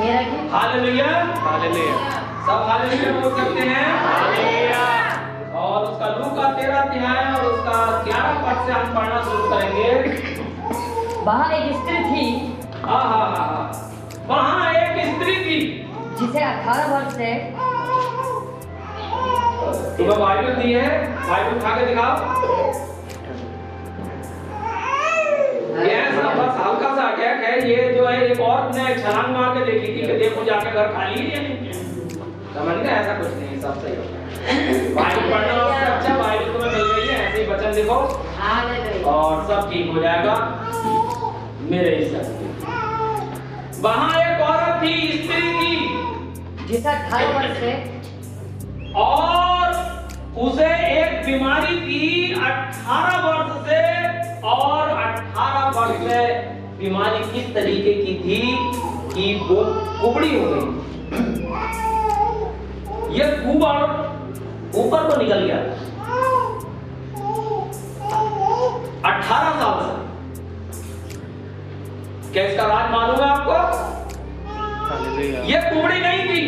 Hallelujah hallelujah. सब hallelujah बोल सकते हैं। हालेलुया। और उसका लूका 13 अध्याय और उसका 11 पद से हम पढ़ना शुरू करेंगे। वहाँ एक स्त्री थी वहाँ एक स्त्री थी जिसे 18 वर्ष से तुम्हें बाइबल दी है, बाइबल उठा के दिखाओ। ये बस हल्का सा अटैक है। ये जो है एक औरत ने छलांग मार के देखी थी कि देखो जाके घर खाली है नहीं। समझ गए? ऐसा कुछ नहीं, सब सही होता है। बाइबल पढ़ना उससे अच्छा बाइबल तुम्हें मिल रही है, ऐसे ही वचन लिखो और सब ठीक हो जाएगा मेरे हिसाब से। वहाँ एक औरत थी, स्त्री थी जिसे 18 वर्ष से और उसे एक बीमारी थी 18 वर्ष से। और 18 वर्ष से बीमारी किस तरीके की थी कि वो कुबड़ी हो गई। ये कुबड़ ऊपर को निकल गया 18 साल से। क्या इसका राज मालूम है आपको? हालेलुया। ये कुबड़ी नहीं थी,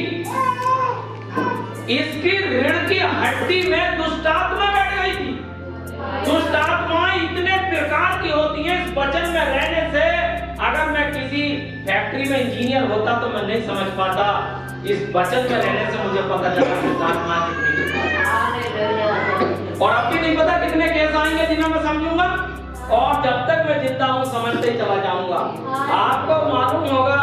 इसकी रीढ़ की हड्डी में दुष्टात्मा बैठ गई थी। दुष्टात्मा इतने प्रकार की होती है, इस वचन में रहने से अगर मैं किसी फैक्ट्री में इंजीनियर होता तो मैं नहीं समझ पाता। इस वचन में रहने से मुझे पता चला दुष्टात्मा कितनी और अब भी नहीं पता कितने केस आएंगे जिन्हें मैं समझूंगा। और जब तक मैं जिंदा हूं समझते ही चला जाऊंगा। आपको मालूम होगा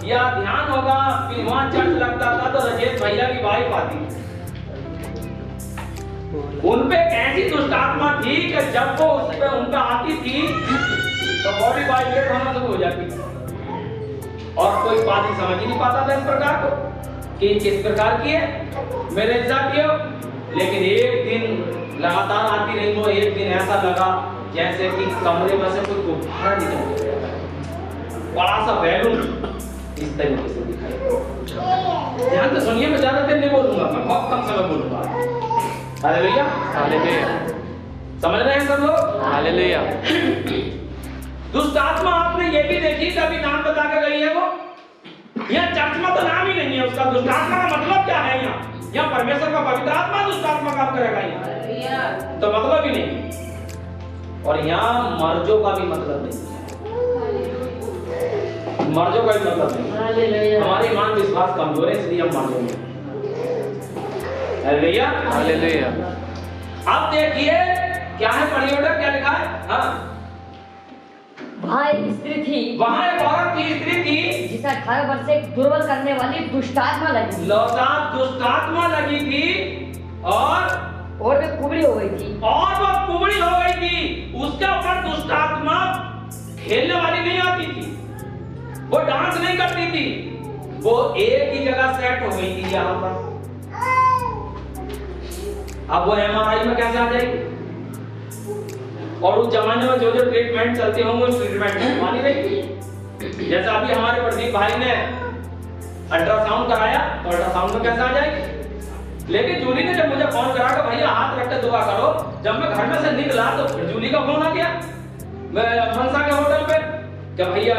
या ध्यान होगा कि वहां चर्च लगता था तो राजेश भैया की वाइफ आती, उनपे एक ऐसी दुष्टात्मा थी कि जब वो उस पे उनका आती थी तो बॉडी वाइब्रेट होना शुरू हो जाती और कोई बात ही समझ ही नहीं पाता था इस प्रकार को कि किस प्रकार की है मेरे साथ ये। लेकिन एक दिन लगातार आती रही वो, एक दिन ऐसा लगा जैसे कि कमरे में से कोई गुब्बारा निकल गया, बड़ा सा बैलून इस तरीके से दिखाई। ध्यान से सुनिए, मैं ज्यादा देर नहीं बोलूंगा, मैं बहुत कम समय बोलूंगा। Hallelujah hallelujah. समझ रहे हैं सब लोग? हालेलुया। दुष्ट आत्मा आपने ये भी देखी, कभी नाम बता के गई है वो? यहाँ चर्च में तो नाम ही नहीं है उसका। दुष्ट आत्मा का मतलब क्या है? यहाँ परमेश्वर का पवित्र आत्मा दुष्ट आत्मा काम करेगा यहाँ, तो मतलब ही नहीं। और यहाँ मर्जों का भी मतलब नहीं, मर्जों का भी मतलब नहीं। हमारे ईमान विश्वास कमजोर है इसलिए हम मर्जों में। Hallelujah hallelujah. अब देखिए क्या है, पढ़िए बेटा क्या लिखा है। हाँ, वहाँ एक स्त्री थी, वहाँ एक औरत की स्त्री थी जिसे 18 वर्ष से दुर्बल करने वाली दुष्टात्मा लगी, लौटा दुष्टात्मा लगी थी और वो कुबड़ी हो गई थी। और वो कुबड़ी हो गई थी। उसके ऊपर दुष्टात्मा खेलने वाली नहीं आती थी, वो डांस नहीं करती थी, वो एक ही जगह सेट हो गई थी यहाँ पर। अब वो एमआरआई में कैसे आ जाएगी? और उस जमाने में जो जो ट्रीटमेंट चलते होंगे उस ट्रीटमेंट में मानी रहेगी। जैसे अभी हमारे प्रदीप भाई ने अल्ट्रासाउंड कराया तो अल्ट्रासाउंड में कैसे आ जाएगी। लेकिन जूली ने जब मुझे फोन करा कि भैया हाथ रख के दुआ करो, जब मैं घर में से निकला तो फिर जूली का फोन आ गया मैं मनसा के होटल पे कि भैया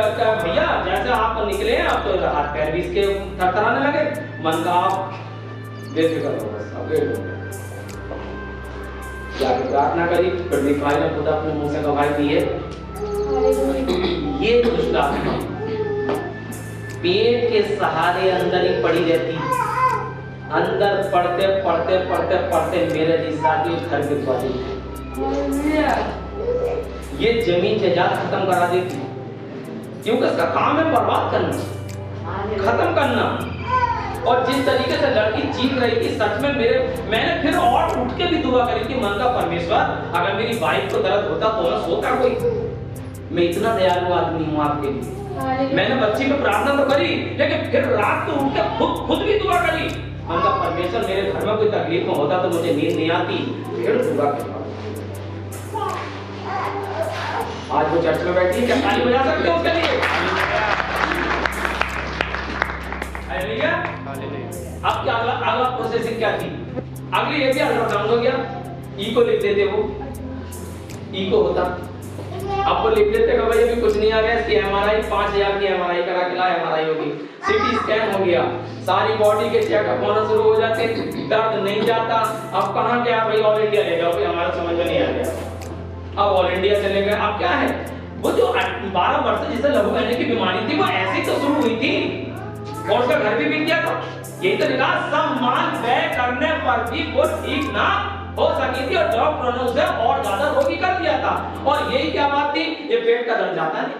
जैसे आप निकले हैं अब तो हाथ पैर भी इसके थरथराने लगे। मन का आप बेफिक्र हो, बस अब वेट हो। जाके प्रार्थना करी, प्रदीप भाई ने खुद अपने मुंह से गवाही दी है। ये दुष्टात्मा पेट के सहारे अंदर ही पड़ी रहती, अंदर पढ़ते पढ़ते पढ़ते पढ़ते मेरे साथी घर गिरवा देती, ये जमीन जायदाद खत्म करा देती, क्योंकि इसका काम है बर्बाद करना, खत्म करना। और जिस तरीके से लड़की चीख रही थी सच में मैंने फिर और उठ के भी दुआ करी कि मन का परमेश्वर अगर मेरी वाइफ को दर्द होता तो मैं सोता कोई, मैं इतना दयालु आदमी हूँ आपके लिए। मैंने बच्ची में प्रार्थना तो करी लेकिन फिर रात को उठ के खुद भी दुआ करी। मन का परमेश्वर मेरे घर में कोई तकलीफ में होता तो मुझे नींद नहीं आती, फिर दुआ करता। आज वो चर्च में बैठी है, क्या ताली बजा सकते हो उसके लिए? हालेलुया। अब क्या अगला प्रोसेसिंग क्या थी? अगली ये भी अल्ट्रासाउंड हो गया, ई को लिख देते, वो ई को होता आपको लिख देते कि भाई अभी कुछ नहीं आ गया, इसकी एमआरआई 5000 की एमआरआई करा के ला, एमआरआई होगी, सीटी स्कैन हो गया, सारी बॉडी के चेकअप होना शुरू हो जाते, दर्द नहीं जाता। अब कहां गया भाई, ऑल इंडिया ले जाओ, भाई हमारा समझ में नहीं आ गया। अब ऑल इंडिया चले गए। अब क्या है, वो जो 12 वर्ष जिसे लघु कहने की बीमारी थी वो ऐसी तो शुरू हुई थी और उसका घर भी बिक गया था। यही तो लिखा, सम्मान व्यय करने पर भी वो ठीक ना हो सकी थी और डॉक्टरों ने उसे और ज्यादा रोगी कर दिया था। और यही क्या बात थी, ये पेट का दर्द जाता नहीं,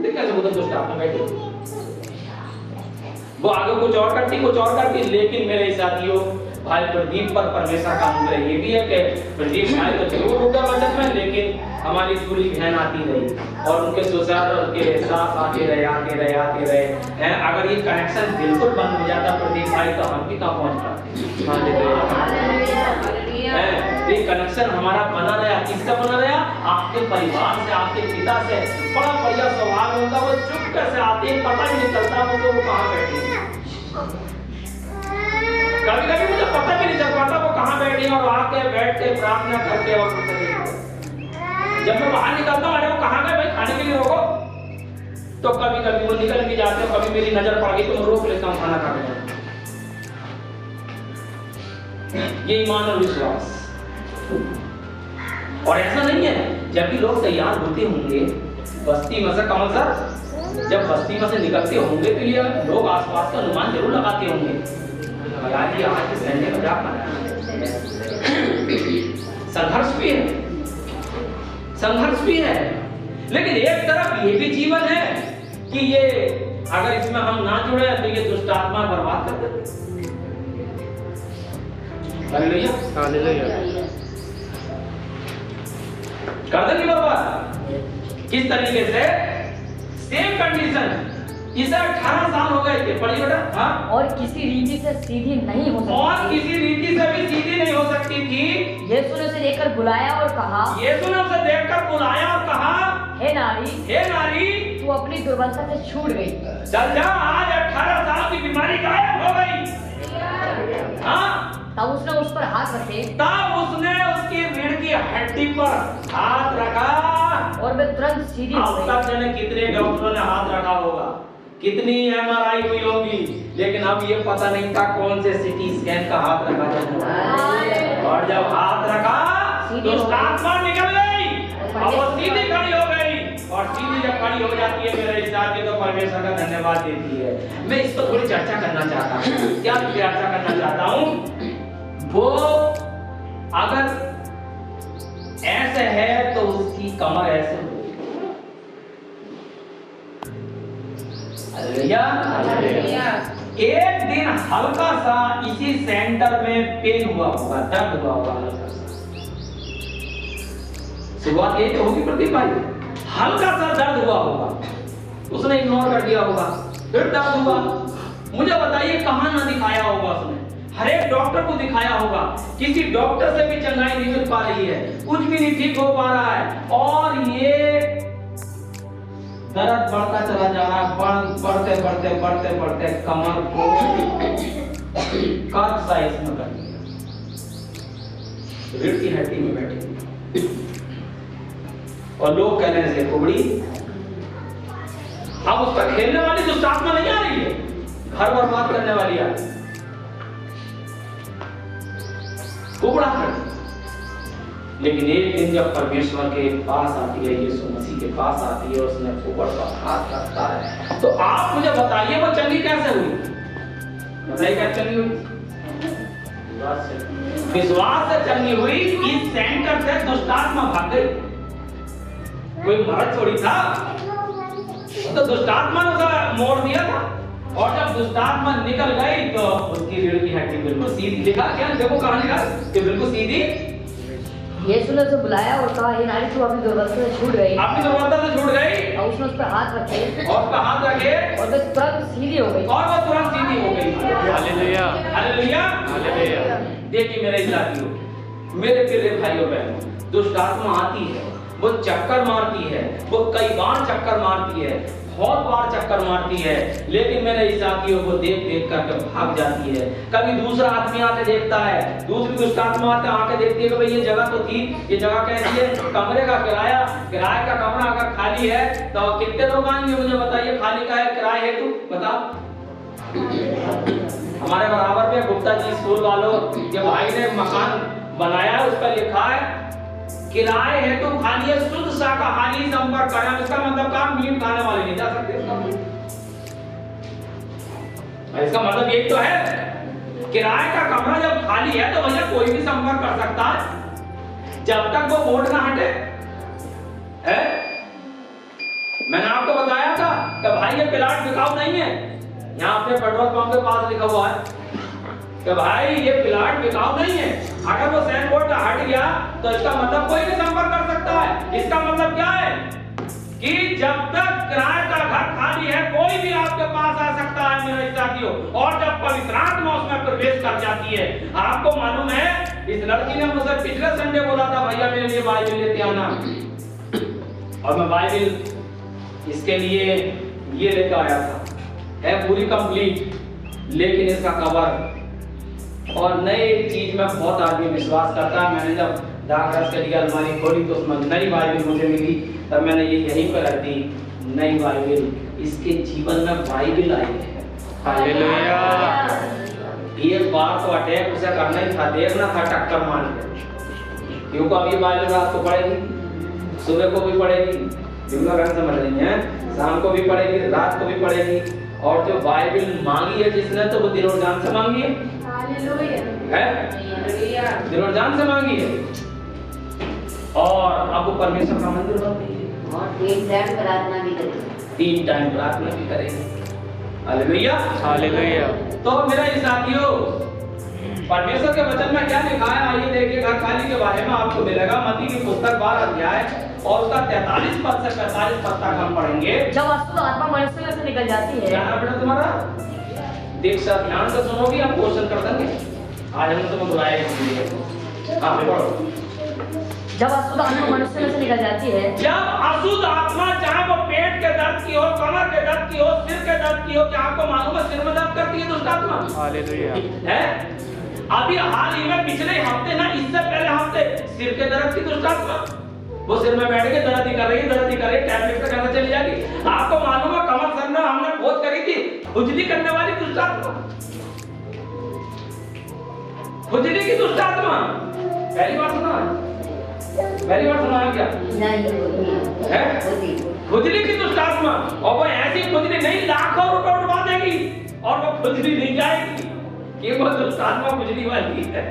तो कैसे बोलते दुष्ट आत्मा बैठी, वो आगे कुछ और करती। लेकिन मेरे साथियों, भाई प्रदीप पर परमेश्वर का अनुग्रह ये भी है कि प्रदीप भाई तो जरूर होगा बचत में, लेकिन हमारी पूरी बहन आती रही और उनके ससुर और उनके सास आते रहे हैं। अगर ये कनेक्शन बिल्कुल बंद हो जाता प्रदीप भाई, तो हम भी कहाँ पहुंच पाते। ये कनेक्शन हमारा बना रहा, किससे बना रहा, आपके परिवार से, आपके पिता से। बड़ा बढ़िया स्वभाव होता, वो चुपके से आते हैं, पता भी नहीं चलता वो कहाँ बैठे। कभी मुझे पता भी नहीं चल पाता वो कहाँ बैठी और आके बैठ के प्रार्थना करके और जब मैं बाहर निकलता हूँ, अरे वो कहाँ गए भाई, खाने के लिए रोको, तो कभी वो निकल भी जाते हैं। कभी मेरी नजर पड़ गई तो मैं रोक लेता हूँ खाना खाने। ये ईमान और विश्वास। और ऐसा नहीं है, जब भी लोग तैयार होते होंगे बस्ती में से, कमल सर जब बस्ती में से निकलते होंगे तो ये लोग आसपास का अनुमान जरूर लगाते होंगे, यार ये आज के संडे में क्या बनाया। संघर्ष भी है, लेकिन एक तरफ ये भी जीवन है कि ये अगर इसमें हम ना जुड़े तो ये दुष्ट आत्मा बर्बाद कर देते। Hallelujah, hallelujah. कर देंगे बर्बाद। किस तरीके से, सेम कंडीशन, इसे 18 साल हो गए थे, पढ़िए बेटा। हाँ, और किसी रीति से सीधी नहीं हो सकती, और किसी रीति से भी सीधी नहीं हो सकती थी। यीशु ने उसे देखकर बुलाया और कहा, यीशु ने उसे देखकर बुलाया और कहा, हे नारी, तू अपनी दुर्बलता से छूट गई। चल जा, आज 18 साल की बीमारी गायब हो गई। हाँ, तब उसने उस पर हाथ रखे, तब उसने उसकी रीढ़ की हड्डी पर हाथ रखा और वे तुरंत सीधी हो अब गई। तक जाने कितने डॉक्टरों ने हाथ रखा होगा, कितनी एमआरआई हुई होगी, लेकिन अब ये पता नहीं था कौन से सीटी स्कैन का हाथ रखा जाए। और जब हाथ रखा तो आत्मा निकल गई और वो सीधी खड़ी हो गई। और सीधी जब खड़ी हो जाती है मेरे हिसाब से, तो परमेश्वर का धन्यवाद देती है। मैं इस पर थोड़ी चर्चा करना चाहता हूँ। क्या चर्चा करना चाहता हूँ, वो अगर ऐसे है तो उसकी कमर ऐसे हो। हालेलुया। एक दिन हल्का सा इसी सेंटर में पेन हुआ होगा, दर्द हुआ होगा हल्का सा। शुरुआत यही तो होगी प्रदीप भाई, हल्का सा दर्द हुआ होगा, उसने इग्नोर कर दिया होगा, फिर दर्द हुआ। मुझे बताइए कहां ना दिखाया होगा उसने, हर एक डॉक्टर को दिखाया होगा, किसी डॉक्टर से भी चंगाई नहीं मिल पा रही है, कुछ भी नहीं ठीक हो पा रहा है। और ये दर्द बढ़ता चला जा रहा है, बढ़ते कमर को कर्व साइज में कर दिया, रीढ़ की हड्डी में बैठी। और लोग कह रहे हैं देखो बड़ी, अब उस पर खेलने वाली दुष्ट आत्मा नहीं आ रही है, घर बर्बाद करने वाली आ रही है, कुबड़ा कर। लेकिन एक दिन जब परमेश्वर के पास आती है, यीशु मसीह के पास आती है, उसने ऊपर पर हाथ रखता है, तो आप मुझे बताइए वो चंगी कैसे हुई? बताइए क्या चंगी हुई? विश्वास से चंगी हुई। इस सेंटर से दुष्ट आत्मा भाग गई। कोई मर्द थोड़ी था, तो दुष्ट आत्मा ने उसे मोड़ दिया था। और जब दुष्ट आत्मा निकल गई तो उसकी रीढ़ की हड्डी बिल्कुल सीधी, लिखा क्या देखो कहां लिखा कि बिल्कुल सीधी। यीशु ने उसे बुलाया और कहा, हे नारी, तू अपनी दुर्बलता से छूट गई। अपनी दुर्बलता से छूट गई। और उसने उस पर हाथ रखे और उसका हाथ रखे और वो तुरंत सीधी हो गई। और वो तुरंत सीधी हो गई। Hallelujah, hallelujah, hallelujah. देखिए मेरे साथियों, मेरे प्रिय भाइयों बहनों, दुष्ट आत्मा आती है, वो चक्कर मारती है, वो कई बार चक्कर मारती है, बहुत बार चक्कर मारती है, लेकिन मेरे इस साथियों को देख देख करके भाग जाती है। कभी दूसरा आदमी आके देखता है, दूसरी दुष्ट आत्मा आके देखती है कि भाई ये जगह तो थी, ये जगह कैसी है, कमरे का किराए का कमरा अगर खाली है तो कितने लोग आएंगे मुझे बताइए, खाली का है किराए है, तू बताओ। हमारे बराबर में गुप्ता जी स्कूल वालों के भाई ने मकान बनाया है, उस पर लिखा है किराए है तो खाली है, शुद्ध शाकाहारी संपर्क करें। इसका मतलब क्या, मीट खाने वाले नहीं जा सकते। इसका मतलब यही तो है, किराए का कमरा जब खाली है तो भैया कोई भी संपर्क कर सकता है, जब तक वो बोर्ड ना हटे है। मैंने आपको बताया था कि भाई ये प्लाट बिकाऊ नहीं है, यहाँ पे पेट्रोल पंप के पास लिखा हुआ है कि भाई ये प्लाट बिकाऊ नहीं है। अगर वो साइन बोर्ड हट गया तो इसका मतलब कोई भी संपर्क कर सकता है। इसका मतलब क्या है कि जब तक किराए का घर खाली है कोई भी आपके पास आ सकता है मेरे साथियों, और जब पवित्र आत्मा उसमें प्रवेश कर जाती है। आपको मालूम है इस लड़की ने मुझसे पिछले संडे बोला था भैया मेरे लिए बाइबल लेते आना, और मैं बाइबल इसके लिए ये लेकर आया था, है पूरी कंप्लीट, लेकिन इसका कवर और नए चीज में बहुत आदमी विश्वास करता है। मैंने जब दाखरस के लिए अलमारी खोली तो उसमें नई बाइबल मुझे मिली, तब मैंने ये यहीं पर रख दी, नई बाइबल। इसके जीवन में बाइबल आई है। हालेलुया। एक बार तो अटैक उसे करना ही था, देखना था टक्कर मार के, क्योंकि अब ये बाइबल रात को पढ़ेगी, सुबह को भी पढ़ेगी, दिन भर समझ रही है, शाम को भी पढ़ेगी, रात को भी पढ़ेगी। और जो बाइबल मांगी है जिसने तो वो दिल और जान से मांगी है, दिल और जान से मांगी है, और अब वो परमेश्वर का मंदिर बन गई है, और 3 टाइम प्रार्थना भी करेगी, 3 टाइम प्रार्थना भी करेगी। Hallelujah hallelujah. तो मेरे साथियों, परमेश्वर के वचन में क्या लिखा है, आइए देखिए। घर खाली के बारे में आपको मिलेगा मत्ती की पुस्तक 12 अध्याय और उसका 43 पद से 45 पद तक हम पढ़ेंगे। जब अशुद्ध आत्मा मनुष्य में से निकल जाती है, क्या है बेटा तुम्हारा, देख सर ध्यान से सुनोगे, हम क्वेश्चन कर देंगे आज, हम तुम्हें बुलाए इसलिए। हाँ पढ़ो। जब अशुद्ध आत्मा मनुष्य में से निकल जाती है, जब अशुद्ध आत्मा, चाहे वो पेट के दर्द की हो, कमर के दर्द की हो, सिर के दर्द की हो, क्या आपको मालूम है सिर में दर्द करती है दुष्ट आत्मा? हालेलुया। है अभी हाल ही में पिछले हफ्ते ना, इससे पहले हफ्ते सिर के दर्द की दुष्ट आत्मा, वो सिर में बैठ के दर्द ही कर रही है, टैबलेट से करना चली जाएगी। आपको मालूम है कमर सर में हमने खोज करी थी, खुजली करने वाली दुष्ट आत्मा, खुजली की दुष्ट आत्मा। पहली बार सुना है? पहली बार सुना है क्या? नहीं है होती, खुजली की दुष्ट आत्मा, और वो ऐसी खुजली नहीं, लाखों रुपए उठवा देगी और वो खुजली नहीं जाएगी, कि वो दुष्ट आत्मा खुजली वाली है।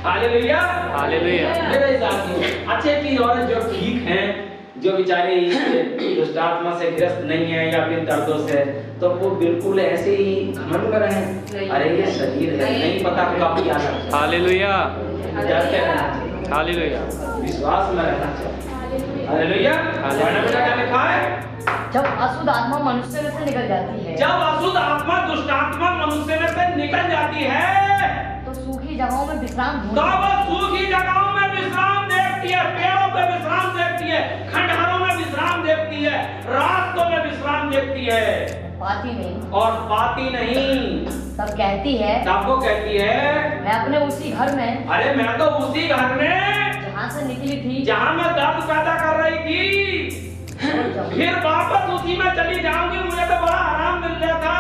Hallelujah hallelujah. मेरे साथियों, अच्छे की औरत जो ठीक हैं, जो बेचारे इस दुष्ट आत्मा से ग्रस्त नहीं है या फिर दर्दों से, तो वो बिल्कुल ऐसे ही घमंड में रहें, अरे ये शरीर है, नहीं पता कब क्या है। हालेलुया डरते रहना चाहिए, हालेलुया। विश्वास में रहना चाहिए। हालेलुया। पढ़ना बेटा क्या लिखा है? जब अशुद्ध आत्मा मनुष्य में से निकल जाती है, जब अशुद्ध आत्मा दुष्ट आत्मा मनुष्य में से निकल जाती है तो सूखी जगहों में विश्राम तो ढूंढती वो सूखी जगहों में विश्राम देखती है, पेड़ों पे विश्राम देखती है, खंडहरों में विश्राम देखती है, रास्तों में विश्राम देखती है, पाती नहीं, और पाती नहीं। तब कहती है, तब वो कहती है मैं अपने उसी घर में, अरे मैं तो उसी घर में जहाँ से निकली थी, जहाँ मैं दर्द पैदा कर रही थी, फिर वापस उसी में चली जाऊंगी। मुझे तो बड़ा आराम मिल रहा था,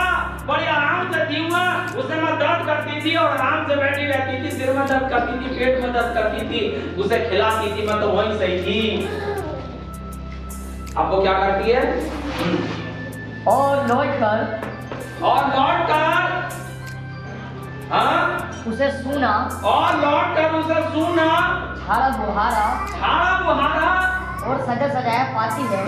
बड़ी आराम से जीऊंगा, उससे मैं दर्द करती थी और आराम से बैठी रहती थी, सिर में दर्द करती थी, पेट में दर्द करती थी, उसे खिलाती थी, मैं तो वहीं सही थी। अब वो क्या करती है? और लौटकर हाँ उसे सूना, और लौटकर उसे सूना, झाड़ा बुहारा और सजा सजाया पाती है,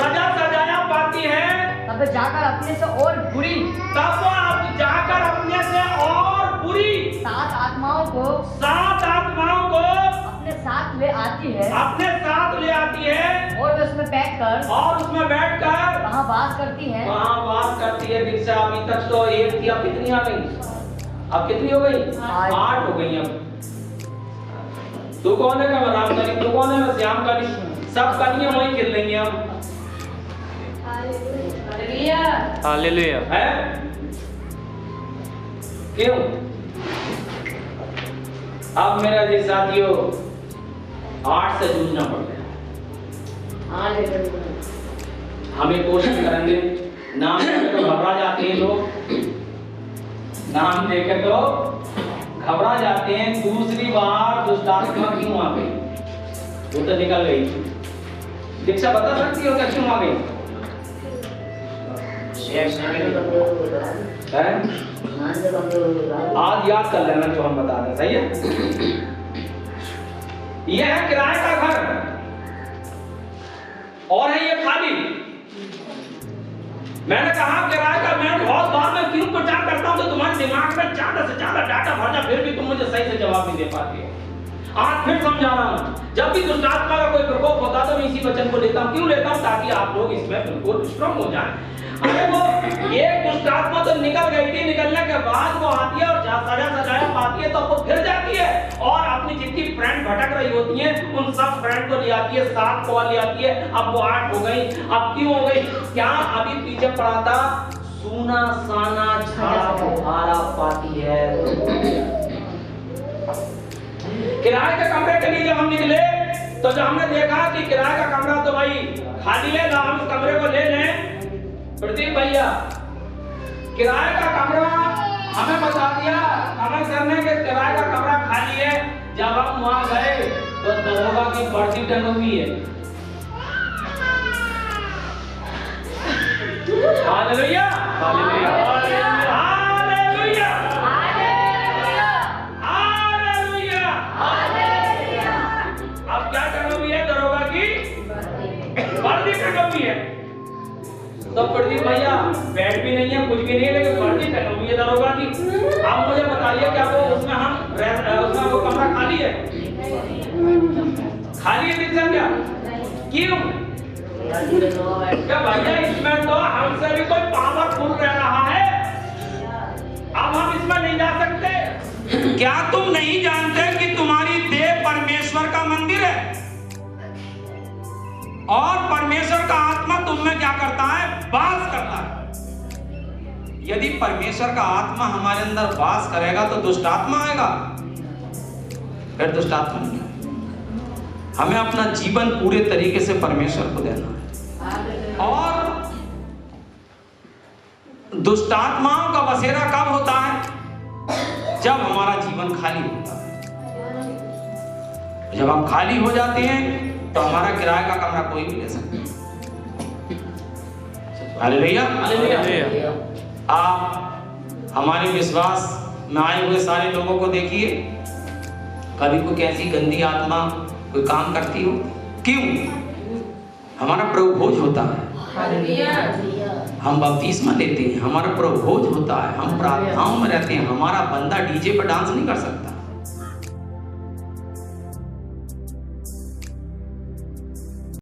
पाती है। तब जाकर अपने से और बुरी, तब वो अब जाकर अपने से और बुरी 7 आत्माओं को अपने साथ ले आती है, और वे उसमें बैठकर वहाँ वास करती है। दीक्षा अभी तक तो 1 थी, अब कितनी आ गई? अब कितनी हो गई? 8 हो गई। अब तू कौन है? मैं राम कली, तू कौन है? मैं श्याम कली, सब कलियां वहीं गिर लेंगे। अब हालेलुया। है क्यों? अब मेरा जी साथियों 8 से जूझना पड़ गया। हमें कोशिश करेंगे, नाम देखे तो घबरा जाते हैं लोग, नाम देखे तो घबरा जाते हैं। दूसरी बार दुष्टात्मा क्यों आ गई? वो तो निकल गई। दीक्षा बता सकती हो क्या क्यों आ गई? आज याद कर लेना जो हम बता दें, सही है? यह है किराए का घर और है ये खाली। मैंने कहा किराए का, मैं बहुत बार में क्यों प्रचार करता हूं तो तुम्हारे दिमाग में ज्यादा से ज्यादा डाटा भर जा, फिर भी तुम मुझे सही से जवाब नहीं दे पाती हो। आज फिर समझा रहा हूं, जब भी दुष्टात्मा का कोई प्रकोप होता तो मैं इसी वचन को लेता हूं। क्यों लेता हूं? ताकि आप लोग इसमें बिल्कुल स्ट्रांग हो जाएं। अरे वो एक दुष्टात्मा तो निकल गई थी, निकलने के बाद वो आती है और सजाया पाती है तो वो फिर जाती है और अपनी जितनी फ्रेंड भटक रही होती हैं उन सब फ्रेंड को ले आती है, 7 को ले आती है। अब वो 8 हो गई। अब क्यों हो गई? क्या अभी पीछे पड़ा था? सूना साना झाड़ा बुहारा पाती है। किराए के कमरे के लिए जब हम निकले तो जब हमने देखा कि किराए का कमरा तो भाई खाली है, ना हम इस कमरे को ले लें। प्रदीप भैया किराए का कमरा हमें बता दिया कमर करने के किराए का कमरा खाली है। जब हम वहां गए तो दरोगा की पर्ची टंगी हुई है। Hallelujah hallelujah hallelujah hallelujah. अब क्या टंगी हुई है? दरोगा की पर्ची टंगी हुई है। तो प्रदीप भैया बेड भी नहीं है, कुछ भी नहीं है, लेकिन पर्ची टंगी हुई है दरोगा की। आप मुझे बताइए क्या वो उसमें उसमें वो कमरा खाली है? खाली है दीक्षा क्या? क्यों? क्या भैया इसमें तो हमसे भी कोई पावरफुल रह रहा है, अब हम इसमें नहीं जा सकते। क्या तुम नहीं जानते कि तुम्हारी देह परमेश्वर का मंदिर है और परमेश्वर का आत्मा तुम में क्या करता है? वास करता है। यदि परमेश्वर का आत्मा हमारे अंदर वास करेगा तो दुष्टात्मा आएगा? फिर दुष्टात्मा नहीं आएगा। हमें अपना जीवन पूरे तरीके से परमेश्वर को देना है। और दुष्टात्माओं का बसेरा कब होता है? जब हमारा जीवन खाली होता है। जब हम खाली हो जाते हैं तो हमारा किराए का कमरा कोई भी ले सकता है। Hallelujah hallelujah. आप हमारे विश्वास में आए हुए सारे लोगों को देखिए, कभी कोई कैसी गंदी आत्मा कोई काम करती हो? क्यों? हमारा प्रभु भोज होता है, हम बपतिस्मा लेते हैं, हमारा प्रभु भोज होता है, हम प्रार्थनाओं में रहते हैं। हमारा बंदा डीजे पर डांस नहीं कर सकता।